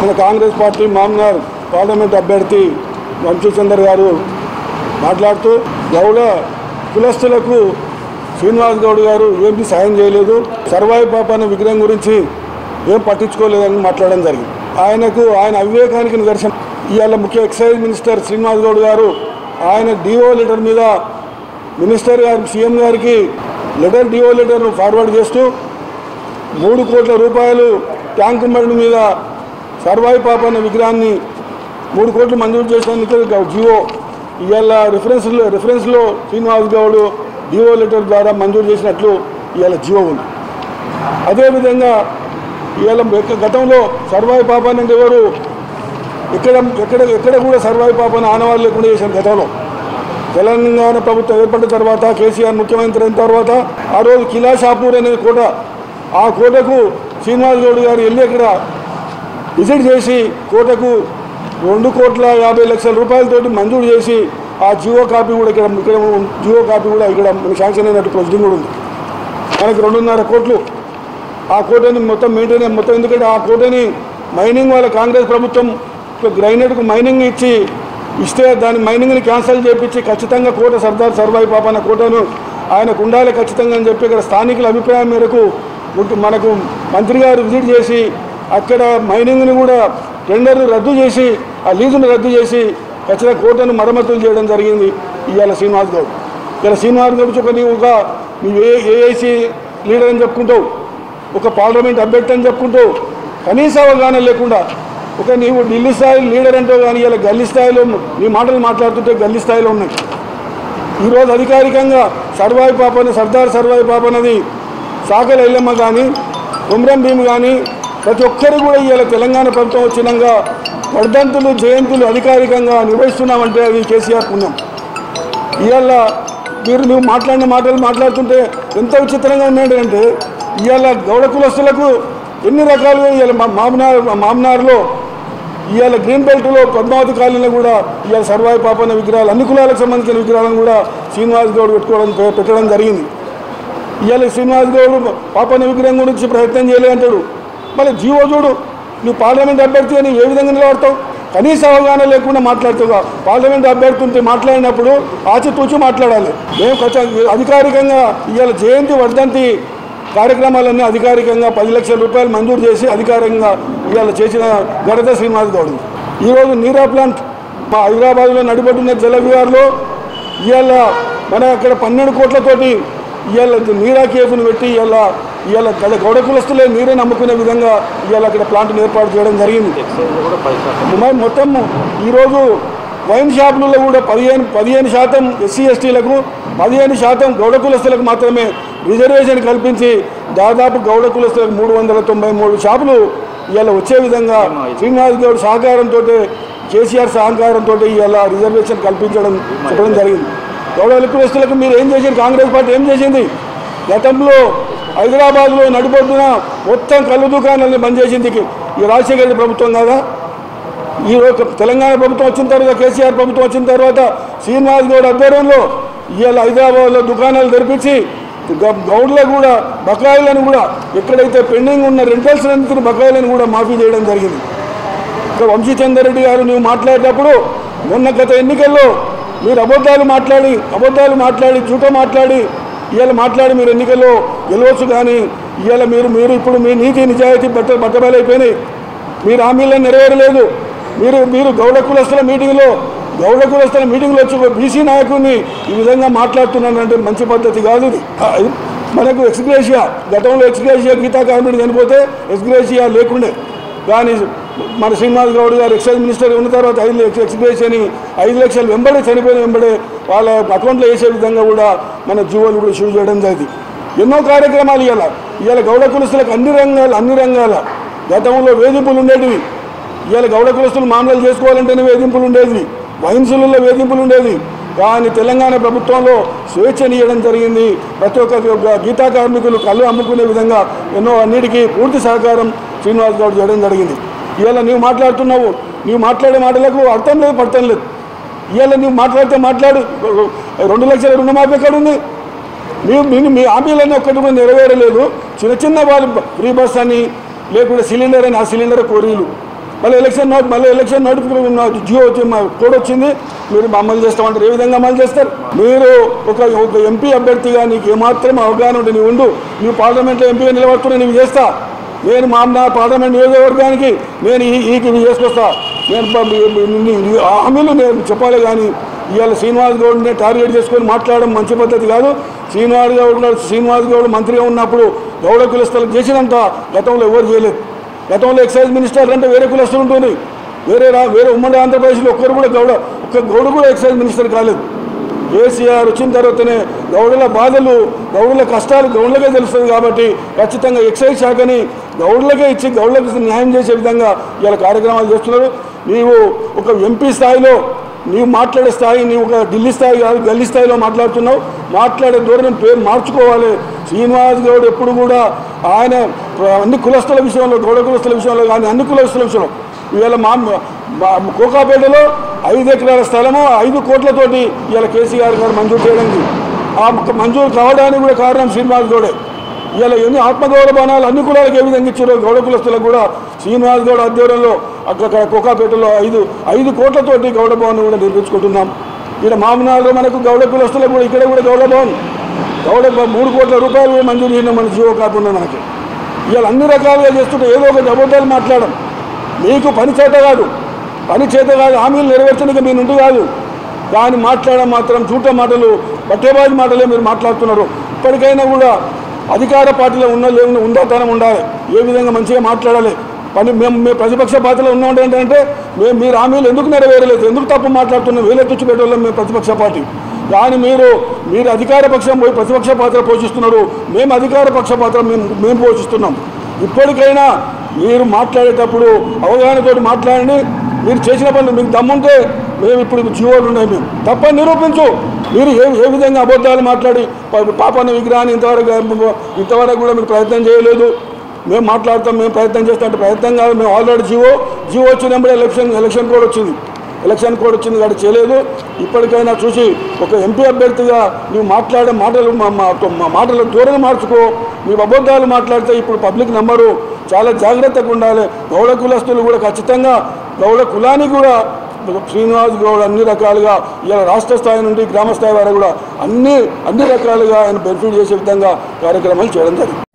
మన Congress party Mamnoor parliament అభ్యర్థి వంశీచందర్ గారు మాట్లాడుతూ గౌడ కులస్తులకు శ్రీనివాస్ గౌడ్ గారు ఏమీ సాయం చేయలేదు, సర్వాయి పాప అనే విగ్రహం గురించి ఏం పట్టించుకోలేదని మాట్లాడడం జరిగింది. ఆయన అవివేకానికి నిదర్శనం. ఇవాళ ముఖ్య ఎక్సైజ్ మినిస్టర్ శ్రీనివాస్ గౌడ్ గారు ఆయన డిఓ లెటర్ మీద మినిస్టర్ గారు సీఎం గారికి డిఓ లెటర్ను ఫార్వర్డ్ చేస్తూ 3 కోట్ల రూపాయలు ట్యాంకు బండి మీద సర్వాయి పాప అనే విగ్రహాన్ని 3 కోట్లు మంజూరు చేసినందుకు జియో ఇవాళ రిఫరెన్స్లో శ్రీనివాస్ గౌడ్ డిఓ లెటర్ ద్వారా మంజూరు చేసినట్లు ఇవాళ జియో ఉంది. అదేవిధంగా ఇవాళ గతంలో సర్వాయి పాప అంటే ఎవరు ఎక్కడ కూడా సర్వాయి పాపను ఆనవాళ్ళు లేకుండా చేశారు. గతంలో తెలంగాణ ప్రభుత్వం ఏర్పడిన తర్వాత కేసీఆర్ ముఖ్యమంత్రి అయిన తర్వాత ఆ రోజు కిలా షాపూర్ అనే కోట, ఆ కోటకు శ్రీనివాస్ గౌడ్ గారు వెళ్ళి అక్కడ విజిట్ చేసి కోటకు 2,50,00,000 రూపాయలతోటి మంజూరు చేసి ఆ జియో కాపీ కూడా ఇక్కడ జియో కాపీ కూడా ఇక్కడ మనకు శాంక్షన్ అయినట్టు ప్రొసీడింగ్ కూడా ఉంది. మనకు 2.5 కోట్లు ఆ కోటని మొత్తం మెయింటైన్ మొత్తం, ఎందుకంటే ఆ కోటని మైనింగ్ వాళ్ళ కాంగ్రెస్ ప్రభుత్వం గ్రైనేట్కు మైనింగ్ ఇస్తే దాని మైనింగ్ని క్యాన్సిల్ చేయించి ఖచ్చితంగా కోట సర్దార్ సర్వాయి పాప అన్న కోటను ఆయనకు ఉండాలి ఖచ్చితంగా అని చెప్పి ఇక్కడ స్థానికుల అభిప్రాయం మేరకు మనకు మంత్రి గారు విజిట్ చేసి అక్కడ మైనింగ్ని కూడా టెండర్ను రద్దు చేసి ఆ లీజును రద్దు చేసి ఖచ్చితంగా కోటను మరమ్మతులు చేయడం జరిగింది. ఇవాళ శ్రీనివాస్ గౌడ్ ఒక ఏఐసి లీడర్ అని చెప్పుకుంటావు, ఒక పార్లమెంట్ అభ్యర్థి అని చెప్పుకుంటూ కనీస అవగాహన లేకుండా నీవు ఢిల్లీ స్థాయి లీడర్ అంటావు, కానీ ఇలా గల్లీ స్థాయిలో నీ మాటలు మాట్లాడుతుంటే గల్లీ స్థాయిలో ఉన్నాయి. ఈరోజు అధికారికంగా సర్వాయి పాపని సర్దార్ సర్వాయి పాప అన్నది సాకల ఎల్లమ్మ కానీ కుమ్రం భీమ్ కానీ ప్రతి ఒక్కరు కూడా ఇవాళ తెలంగాణ ప్రభుత్వం వచ్చినాక వర్ధంతులు జయంతులు అధికారికంగా నిర్వహిస్తున్నామంటే అది కేసీఆర్ పుణ్యం. ఇవాళ నువ్వు మాట్లాడిన మాటలు మాట్లాడుతుంటే ఎంత విచిత్రంగా ఉన్నాయంటే ఇవాళ గౌడ కులస్తులకు ఎన్ని రకాలుగా ఇవాళ మామ్నార్లో ఇవాళ గ్రీన్ బెల్ట్లో పద్మావతి కాలనీలో కూడా ఇవాళ సర్వాయి పాప అనే విగ్రహాలు అన్ని కులాలకు సంబంధించిన విగ్రహాలను కూడా శ్రీనివాస్ గౌడ్ పెట్టడం జరిగింది. ఇవాళ శ్రీనివాస్ గౌడ్ పాప అనే విగ్రహం గురించి ప్రయత్నం చేయలే అంటాడు. మళ్ళీ జీవో చూడు, నువ్వు పార్లమెంట్ అభ్యర్థి అని ఏ విధంగా నిలబడతావు? కనీస అవగాహన లేకుండా మాట్లాడుతావుగా. పార్లమెంట్ అభ్యర్థి ఉంటే మాట్లాడినప్పుడు ఆచితూచి మాట్లాడాలి. మేము అధికారికంగా ఇవాళ జయంతి వర్ధంతి కార్యక్రమాలన్నీ అధికారికంగా 10 లక్షల రూపాయలు మంజూరు చేసి అధికారికంగా ఇవాళ చేసిన ఘనత శ్రీనివాస్ గౌడ్. ఈరోజు నీరా ప్లాంట్ మా హైదరాబాద్లో నడిపడుతున్న జల విహార్లో ఇవాళ మన అక్కడ 12 కోట్లతోటి ఇవాళ నీరా కేఫ్ను పెట్టి ఇవాళ గౌడ కులస్తులే నీరే నమ్ముకునే విధంగా ఇవాళ అక్కడ ప్లాంట్ను ఏర్పాటు చేయడం జరిగింది. మొత్తం ఈరోజు వైన్ షాపులలో కూడా 15% ఎస్సీ ఎస్టీలకు 15% గౌడ కులస్తులకు మాత్రమే రిజర్వేషన్ కల్పించి దాదాపు గౌడ కులస్తులకు 393 షాపులు ఇవాళ వచ్చే విధంగా శ్రీనివాస్ గౌడ్ సహకారంతో కేసీఆర్ సహకారంతో ఇవాళ రిజర్వేషన్ చెప్పడం జరిగింది. గౌడ కులస్తులకు మీరు ఏం చేసింది? కాంగ్రెస్ పార్టీ ఏం చేసింది? గతంలో హైదరాబాద్లో నడిపొద్దున మొత్తం కళ్ళు దుకాణాలని బంద్ చేసింది ఈ రాజశేఖర రెడ్డి ప్రభుత్వం కదా. ఈ తెలంగాణ ప్రభుత్వం వచ్చిన తర్వాత కేసీఆర్ ప్రభుత్వం వచ్చిన తర్వాత శ్రీనివాస్ గౌడ్ ఆధ్వర్యంలో ఇవాళ హైదరాబాద్లో దుకాణాలు తెరిపించి గౌడ్లో కూడా బకాయిలను కూడా ఎక్కడైతే పెండింగ్ ఉన్న రెంటల్స్ బకాయిలను కూడా మాఫీ చేయడం జరిగింది. ఇక వంశీచందర్ రెడ్డి గారు నువ్వు మాట్లాడేటప్పుడు మొన్న గత ఎన్నికల్లో మీరు అబద్ధాలు మాట్లాడి జూటో మాట్లాడి మీరు ఎన్నికల్లో గెలవచ్చు, కానీ ఇవాళ మీరు ఇప్పుడు మీ నీతి నిజాయితీ బట్టబయలైపోయినాయి. మీరు హామీలను నెరవేరలేదు. మీరు గౌడ కులస్తుల మీటింగ్లో వచ్చి బీసీ నాయకుడిని ఈ విధంగా మాట్లాడుతున్నానంటే మంచి పద్ధతి కాదు. మనకు ఎక్స్గ్రేషియా గతంలో గీతా కార్మికుడు చనిపోతే ఎక్స్గ్రేషియా లేకుండే, కానీ మన శ్రీనివాస్ గౌడ్ గారు ఎక్సైజ్ మినిస్టర్ ఉన్న తర్వాత ఎక్స్గ్రేషియాని 5 లక్షలు చనిపోయిన వెంబడే వాళ్ళ అకౌంట్లో వేసే విధంగా కూడా మన జీవోలు కూడా ఇష్యూ చేయడం జరిగింది. ఎన్నో కార్యక్రమాలు ఇవాళ గౌడ కులస్తులకు అన్ని రంగాల గతంలో వేధింపులు ఉండేటివి. ఇవాళ గౌడ కులస్తులు మామూలు చేసుకోవాలంటేనే వేధింపులు ఉండేది, వైన్సులలో వేధింపులు ఉండేది. కానీ తెలంగాణ ప్రభుత్వంలో స్వేచ్ఛనియడం జరిగింది. ప్రతి ఒక్క గీతా కార్మికులు కళ్ళు అమ్ముకునే విధంగా అన్నిటికీ పూర్తి సహకారం శ్రీనివాస్ గౌడ్ చేయడం జరిగింది. ఇవాళ నీవు మాట్లాడే మాటలకు అర్థం లేదు, పడటం లేదు. ఇవాళ నీవు మాట్లాడు 2 లక్షల రుణమాఫీ ఎక్కడ ఉంది? మీ హామీలన్నీ ఒక్కటి కూడా నెరవేరలేదు. చిన్న వాళ్ళు ఫ్రీ బస్ అని లేకుంటే సిలిండర్ అని ఆ సిలిండర్ కోరీలు మళ్ళీ ఎలక్షన్ నోటిఫికేషన్ జియో కోడ్ వచ్చింది, మీరు అమలు చేస్తామంటారు. ఏ విధంగా అమలు చేస్తారు? మీరు ఒక ఎంపీ అభ్యర్థిగా నీకు ఏమాత్రం అవగాహన ఉంటే నీవు ఉండు, నువ్వు పార్లమెంట్లో ఎంపీగా నిలబడుతున్నా నీవు చేస్తా, నేను నా పార్లమెంట్ నియోజకవర్గానికి నేను ఈ చేసుకొస్తా, నేను హామీలు నేను చెప్పాలి. కానీ ఇవాళ శ్రీనివాస్ గౌడ్ని టార్గెట్ చేసుకొని మాట్లాడడం మంచి పద్ధతి కాదు. శ్రీనివాస్ గౌడ్ మంత్రిగా ఉన్నప్పుడు గౌడ కులస్తులకు చేసినంత గతంలో ఎవరు చేయలేదు. గతంలో ఎక్సైజ్ మినిస్టర్ అంటే వేరే కులస్తులు ఉంటుంది, వేరే ఉమ్మడి ఆంధ్రప్రదేశ్లో ఒక్క గౌడు కూడా ఎక్సైజ్ మినిస్టర్ కాలేదు. కేసీఆర్ వచ్చిన తర్వాతనే గౌడుల బాధలు, గౌడుల కష్టాలు గౌడులకే తెలుస్తుంది. కాబట్టి ఖచ్చితంగా ఎక్సైజ్ శాఖని గౌడులకే ఇచ్చి గౌడులకు న్యాయం చేసే విధంగా ఇలా కార్యక్రమాలు చేస్తున్నారు. నీవు ఒక ఎంపీ స్థాయిలో నీవు మాట్లాడే స్థాయి, నీవు ఒక ఢిల్లీ స్థాయి కాదు, గల్లీ స్థాయిలో మాట్లాడుతున్నావు. మాట్లాడే ధోరణి పేరు మార్చుకోవాలి. శ్రీనివాస్ గౌడ్ ఎప్పుడు కూడా ఆయన అన్ని కులస్తుల విషయంలో, గౌడ కులస్తుల విషయంలో కానీ అన్ని కులస్తుల విషయంలో, ఇవాళ కోకాపేటలో 5 ఎకరాల స్థలము 5 కోట్లతోటి ఇవాళ కేసీఆర్ గారు మంజూరు చేయడానికి, ఆ మంజూరు కావడానికి కూడా కారణం శ్రీనివాస్ గౌడే. ఇవాళ ఎన్ని ఆత్మగౌరవ భవనాలు అన్ని కులాలకు ఏ విధంగా ఇచ్చారో గౌడ కులస్తులకు కూడా శ్రీనివాస్ గౌడ్ ఆధ్వర్యంలో అక్కడ కోకాపేటలో 5 కోట్లతోటి గౌడ భవన్ కూడా నిర్మించుకుంటున్నాం. ఇక్కడ మామనాడులో మనకు గౌడ కులస్తులకు కూడా ఇక్కడ కూడా గౌడ భవన్ 3 కోట్ల రూపాయలు మంజూరు చేయడం మన జీవో కాకుండా మనకి. ఇవాళ అన్ని రకాలుగా చేస్తుంటే ఏదో ఒక అబద్ధాలు మాట్లాడడం మీకు పని చేత కాదు, హామీలు నెరవేర్చడానికి మీ నుండి కాదు. దాన్ని మాట్లాడడం మాత్రం చూట మాటలు, బట్టేబాజీ మాటలే మీరు మాట్లాడుతున్నారు. ఇప్పటికైనా కూడా అధికార పార్టీలో ఉందాతనం ఉండాలి, ఏ విధంగా మంచిగా మాట్లాడాలి. మేము ప్రతిపక్ష పార్టీలో ఉన్నాం ఏంటంటే మీరు హామీలు ఎందుకు నెరవేరలేదు, ఎందుకు తప్పు మాట్లాడుతున్నాం, వేలెత్తుచ్చు పెట్టేవాళ్ళం మేము ప్రతిపక్ష పార్టీ. కానీ మీరు అధికార పక్షం పోయి ప్రతిపక్ష పాత్ర పోషిస్తున్నారు, మేము అధికార పక్ష పాత్ర మేము పోషిస్తున్నాం. ఇప్పటికైనా మీరు మాట్లాడేటప్పుడు అవగాహనతో మాట్లాడండి. మీరు చేసిన పనులు మీకు దమ్ముంటే మేము ఇప్పుడు జీవోలు ఉన్నాయి, మేము తప్పని నిరూపించు. మీరు ఏ విధంగా అబద్ధాలు మాట్లాడి పాపన్న విగ్రహాన్ని ఇంతవరకు కూడా మీరు ప్రయత్నం చేయలేదు. మేము మాట్లాడతాం, మేము ప్రయత్నం చేస్తాం అంటే ప్రయత్నం కాదు. మేము ఆల్రెడీ జీవో వచ్చినప్పుడే ఎలక్షన్ కోడ్ వచ్చింది కాబట్టి చేయలేదు. ఇప్పటికైనా చూసి ఒక ఎంపీ అభ్యర్థిగా నువ్వు మాట్లాడే మాటల ధోరణి మార్చుకో. నువ్వు అబద్ధాలు మాట్లాడితే ఇప్పుడు పబ్లిక్ నంబరు, చాలా జాగ్రత్తగా ఉండాలి. గౌడ కులస్తులు కూడా ఖచ్చితంగా గౌడ కులానికి కూడా శ్రీనివాస్ గౌడ్ అన్ని రకాలుగా ఇలా రాష్ట్ర స్థాయి నుండి గ్రామ స్థాయి వరకు కూడా అన్ని రకాలుగా ఆయన బెనిఫిట్ చేసే విధంగా కార్యక్రమాలు చేయడం జరిగింది.